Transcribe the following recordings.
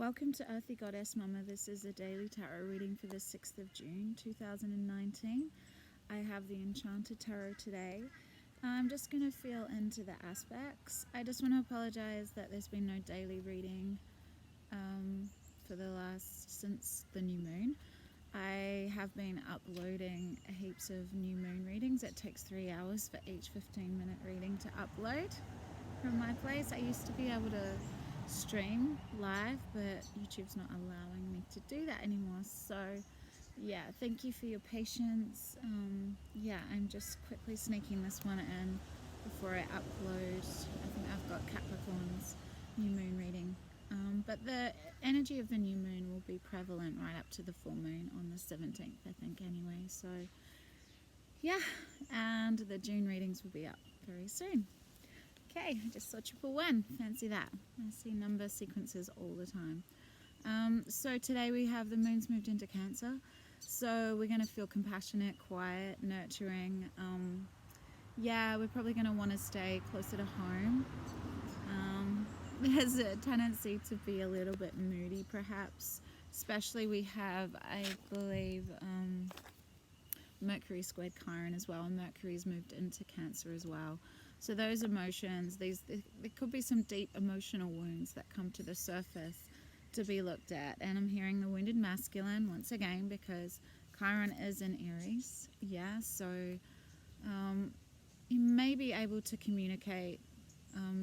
Welcome to earthygoddessmumma. This is a daily tarot reading for the 6th of June 2019. I have the Enchanted Tarot today. I'm just going to feel into the aspects. I just want to apologize that there's been no daily reading since the new moon. I have been uploading heaps of new moon readings. It takes 3 hours for each 15-minute reading to upload from my place. I used to be able to stream live, but YouTube's not allowing me to do that anymore. So yeah, thank you for your patience. Yeah, I'm just quickly sneaking this one in before I upload. I think I've got Capricorn's new moon reading, but the energy of the new moon will be prevalent right up to the full moon on the 17th, I think, anyway. So yeah, and the June readings will be up very soon. Okay, I just saw triple one. Fancy that. I see number sequences all the time. So today we have the moon's moved into Cancer. So we're going to feel compassionate, quiet, nurturing. Yeah, we're probably going to want to stay closer to home. There's a tendency to be a little bit moody, perhaps. Especially we have, I believe, Mercury squared Chiron as well. And Mercury's moved into Cancer as well. So those emotions, there could be some deep emotional wounds that come to the surface to be looked at. And I'm hearing the wounded masculine once again because Chiron is in Aries. Yeah, so you may be able to communicate.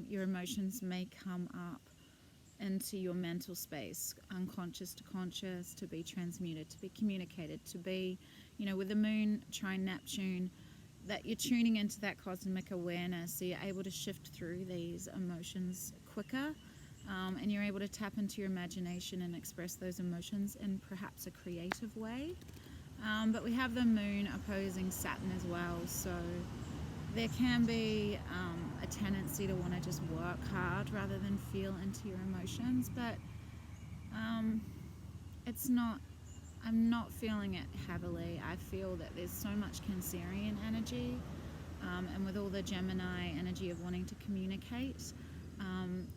Your emotions may come up into your mental space, unconscious to conscious, to be transmuted, to be communicated, to be, with the moon trine Neptune, that you're tuning into that cosmic awareness, so you're able to shift through these emotions quicker, and you're able to tap into your imagination and express those emotions in perhaps a creative way. But we have the moon opposing Saturn as well, so there can be a tendency to want to just work hard rather than feel into your emotions, but I'm not feeling it heavily. I feel that there's so much Cancerian energy, and with all the Gemini energy of wanting to communicate,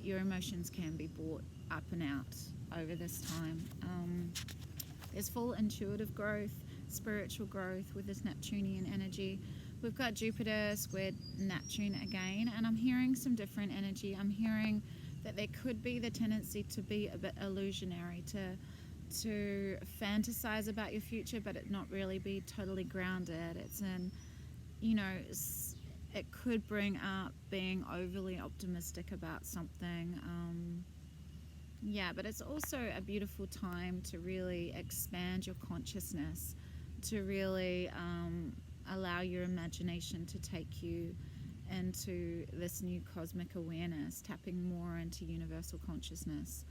your emotions can be brought up and out over this time. There's full intuitive growth, spiritual growth with this Neptunian energy. We've got Jupiter squared Neptune again, and I'm hearing some different energy. I'm hearing that there could be the tendency to be a bit illusionary, to fantasize about your future, but it not really be totally grounded. It's in, it could bring up being overly optimistic about something. Yeah, but it's also a beautiful time to really expand your consciousness, to really allow your imagination to take you into this new cosmic awareness, tapping more into universal consciousness.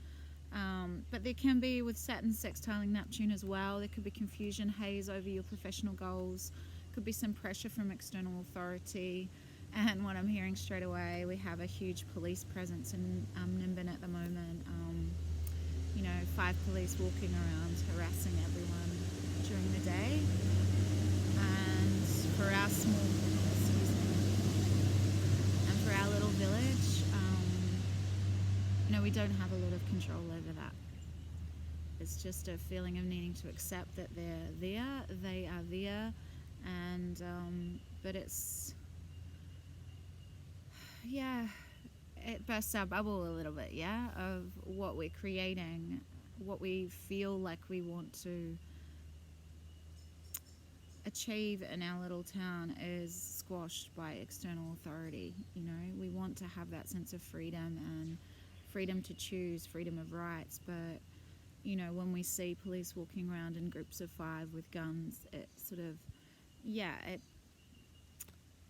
But there can be, with Saturn sextiling Neptune as well, there could be confusion, haze over your professional goals, could be some pressure from external authority. And what I'm hearing straight away, we have a huge police presence in Nimbin at the moment. 5 police walking around harassing everyone during the day. And for our for our little village, we don't have a lot of control over that. It's just a feeling of needing to accept that they're there, they are there, and but it's, yeah, it bursts our bubble a little bit, yeah, of what we're creating, what we feel like we want to achieve in our little town is squashed by external authority. We want to have that sense of freedom and freedom to choose, freedom of rights, but when we see police walking around in groups of 5 with guns, it sort of, it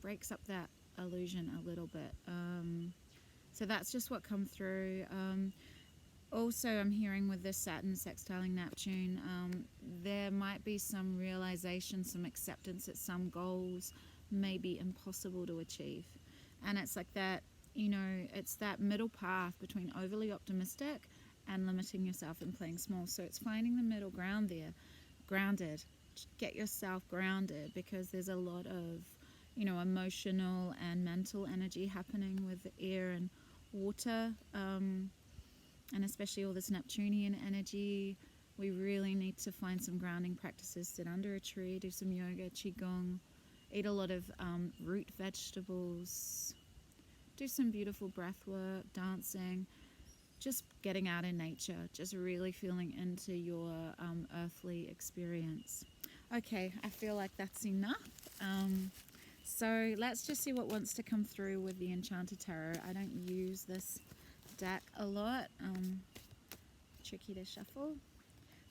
breaks up that illusion a little bit. So that's just what come through. Also, I'm hearing with this Saturn sextiling Neptune, there might be some realization, some acceptance that some goals may be impossible to achieve. And it's like that, it's that middle path between overly optimistic and limiting yourself and playing small. So it's finding the middle ground there, grounded. Get yourself grounded, because there's a lot of, emotional and mental energy happening with the air and water and especially all this Neptunian energy. We really need to find some grounding practices, sit under a tree, do some yoga, qigong, eat a lot of root vegetables, do some beautiful breath work, dancing, just getting out in nature, just really feeling into your earthly experience. Okay, I feel like that's enough. So let's just see what wants to come through with the Enchanted Tarot. I don't use this deck a lot. Tricky to shuffle.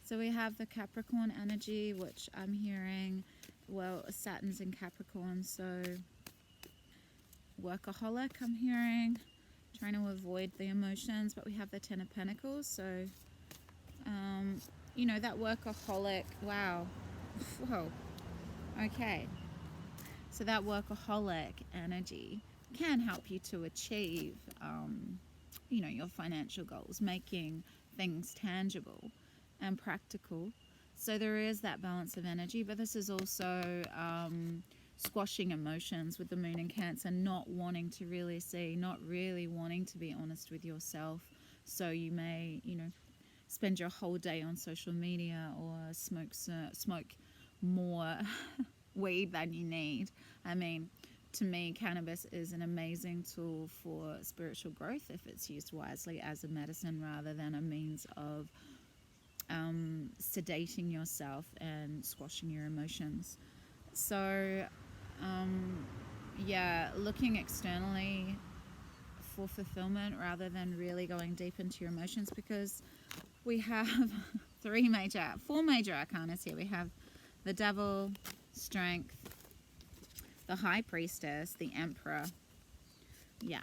So we have the Capricorn energy, which I'm hearing, well, Saturn's in Capricorn, so workaholic I'm hearing, trying to avoid the emotions, but we have the Ten of Pentacles, so, you know, that workaholic, wow, whoa, okay. So that workaholic energy can help you to achieve, you know, your financial goals, making things tangible and practical. So there is that balance of energy, but this is also squashing emotions with the moon in Cancer, not wanting to really see, not really wanting to be honest with yourself. So you may, you know, spend your whole day on social media or smoke more weed than you need. I mean, to me, cannabis is an amazing tool for spiritual growth if it's used wisely as a medicine rather than a means of sedating yourself and squashing your emotions. So, yeah, looking externally for fulfillment rather than really going deep into your emotions, because we have four major arcanas here. We have the Devil, Strength, the High Priestess, the Emperor. Yeah,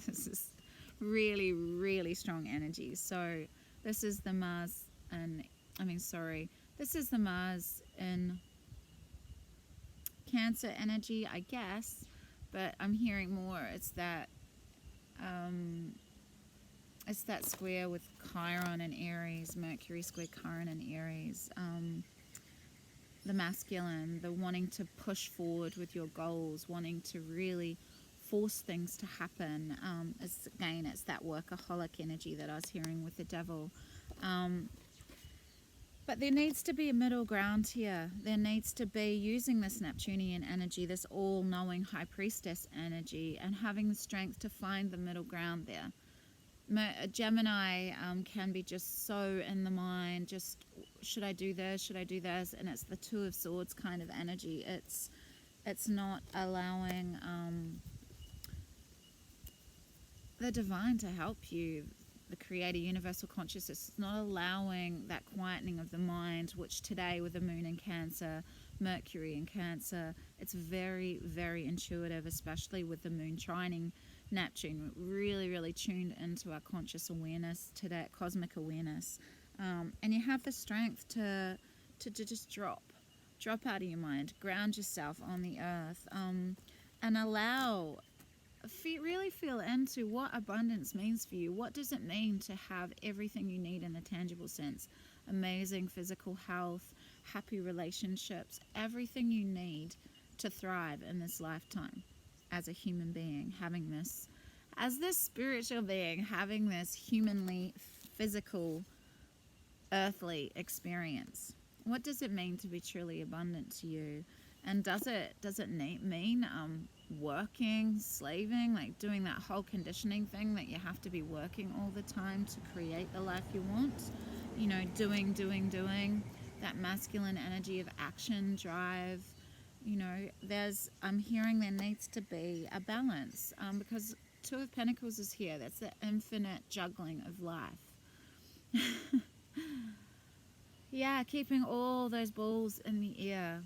this is really, really strong energy. So this is the Mars, this is the Mars in Cancer energy, I guess, but I'm hearing more. It's that square with Chiron and Aries, Mercury square Chiron and Aries. The masculine, the wanting to push forward with your goals, wanting to really force things to happen. It's that workaholic energy that I was hearing with the Devil. But there needs to be a middle ground here. There needs to be using this Neptunian energy, this all-knowing High Priestess energy, and having the strength to find the middle ground there. Gemini can be just so in the mind, just should I do this, should I do this, and it's the Two of Swords kind of energy. It's not allowing the divine to help you, the creator, universal consciousness. It's not allowing that quietening of the mind, which today with the moon in Cancer, Mercury in Cancer, it's very, very intuitive, especially with the moon trining Neptune. Really, really tuned into our conscious awareness today, cosmic awareness. And you have the strength to just drop out of your mind, ground yourself on the earth, and allow, really feel into what abundance means for you. What does it mean to have everything you need in a tangible sense? Amazing physical health, happy relationships, everything you need to thrive in this lifetime as a human being, having this, as this spiritual being, having this humanly, physical, earthly experience. What does it mean to be truly abundant to you? And does it mean working, slaving, like doing that whole conditioning thing that you have to be working all the time to create the life you want? You know, doing, that masculine energy of action, drive. You know, I'm hearing there needs to be a balance, because Two of Pentacles is here. That's the infinite juggling of life. Yeah, keeping all those balls in the air.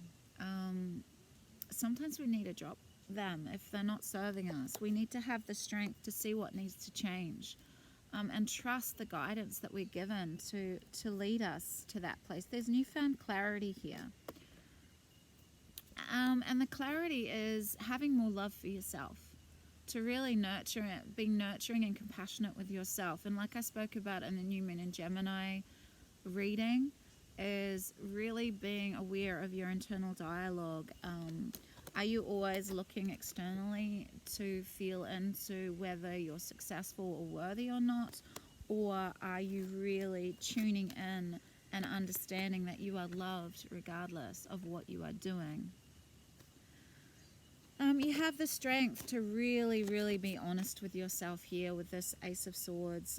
Sometimes we need to drop them if they're not serving us. We need to have the strength to see what needs to change, and trust the guidance that we're given to lead us to that place. There's newfound clarity here. And the clarity is having more love for yourself, to really nurture it, being nurturing and compassionate with yourself. And like I spoke about in the new moon in Gemini reading, is really being aware of your internal dialogue. Are you always looking externally to feel into whether you're successful or worthy or not? Or are you really tuning in and understanding that you are loved regardless of what you are doing? You have the strength to really, really be honest with yourself here with this Ace of Swords.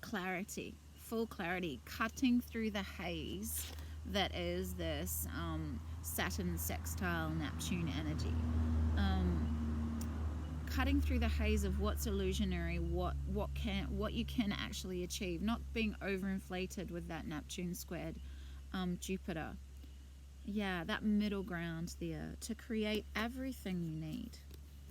Clarity, full clarity, cutting through the haze that is this Saturn sextile Neptune energy. Cutting through the haze of what's illusionary, what you can actually achieve, not being overinflated with that Neptune squared Jupiter. Yeah, that middle ground there to create everything you need.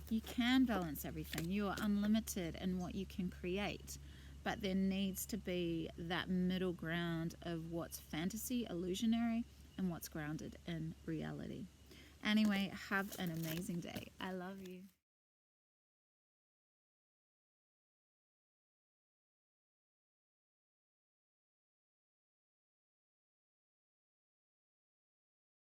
You can balance everything. You are unlimited in what you can create, but there needs to be that middle ground of what's fantasy, illusionary, and what's grounded in reality. Anyway, have an amazing day. I love you.